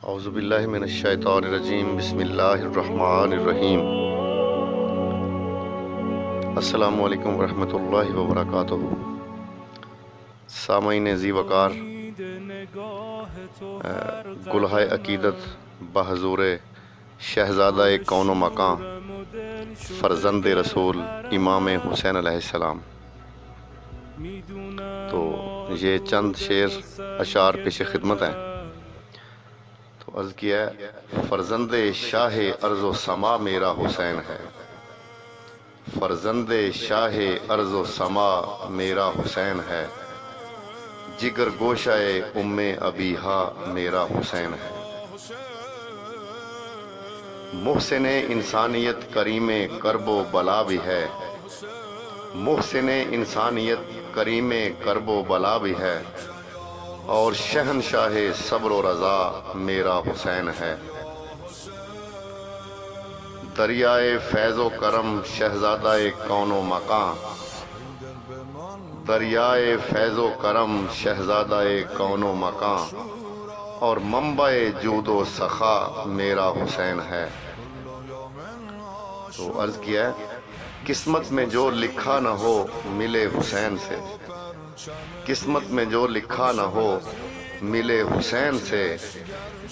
اعوذ باللہ من الشیطان الرجیم، بسم اللہ الرحمن الرحیم۔ السلام علیکم ورحمۃ اللہ وبرکاتہ۔ سامعین ذی وقار، گلہائے عقیدت بحضور شہزادہ کون و مکان فرزند رسول امام حسین علیہ السلام، تو یہ چند شعر اشعار پیش خدمت ہیں۔ تو عرض کیا ہے، فرزند شاہ ارض و سما میرا حسین ہے، فرزند شاہ ارض و سما میرا حسین ہے، جگر گوشہ ام ابیہا میرا حسین ہے، محسن انسانیت کریم کرب و بلا بھی ہے، محسن انسانیت کریم کرب و بلا بھی ہے، اور شہنشاہ صبر و رضا میرا حسین ہے، دریائے فیض و کرم شہزادہ کون و مکان، دریائے فیض و کرم شہزادہ کون و مکان، اور منبع جود و سخا میرا حسین ہے۔ تو عرض کیا ہے، قسمت میں جو لکھا نہ ہو ملے حسین سے، قسمت میں جو لکھا نہ ہو ملے حسین سے،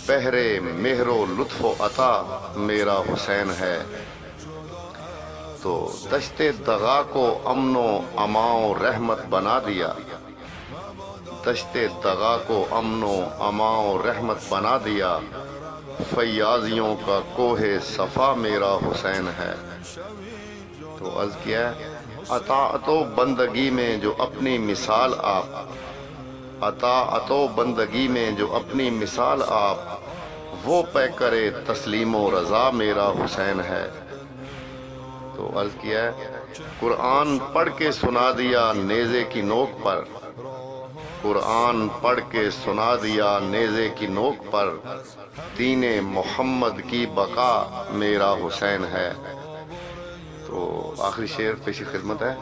پہرے مہر و لطف و عطا میرا حسین ہے، تو دشت دغا کو امن و امان و رحمت بنا دیا، دشت دغا کو امن و امان و رحمت بنا دیا، فیاضیوں کا کوہ صفا میرا حسین ہے۔ تو عرض کیا ہے، اطاعت و بندگی میں جو اپنی مثال آپ، اطاعت و بندگی میں جو اپنی مثال آپ، وہ پے کرے تسلیم و رضا میرا حسین ہے۔ تو عرض کیا ہے، قرآن پڑھ کے سنا دیا نیزے کی نوک پر، قرآن پڑھ کے سنا دیا نیزے کی نوک پر، دین محمد کی بقا میرا حسین ہے۔ تو آخری شعر پیش خدمت ہے،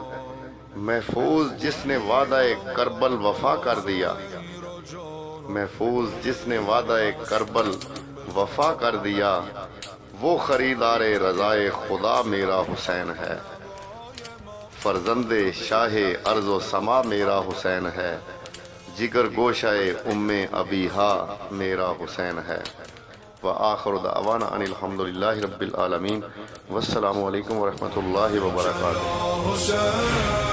محفوظ جس نے وعدہ کربل وفا کر دیا، محفوظ جس نے وعدہ کربل وفا کر دیا، وہ خریدار رضائے خدا میرا حسین ہے، فرزند شاہ ارض و سما میرا حسین ہے، جگر گوشہ ام ابیہا میرا حسین ہے۔ وآخر دعوانا ان الحمدللہ رب العالمین، والسلام علیکم ورحمۃ اللہ وبرکاتہ۔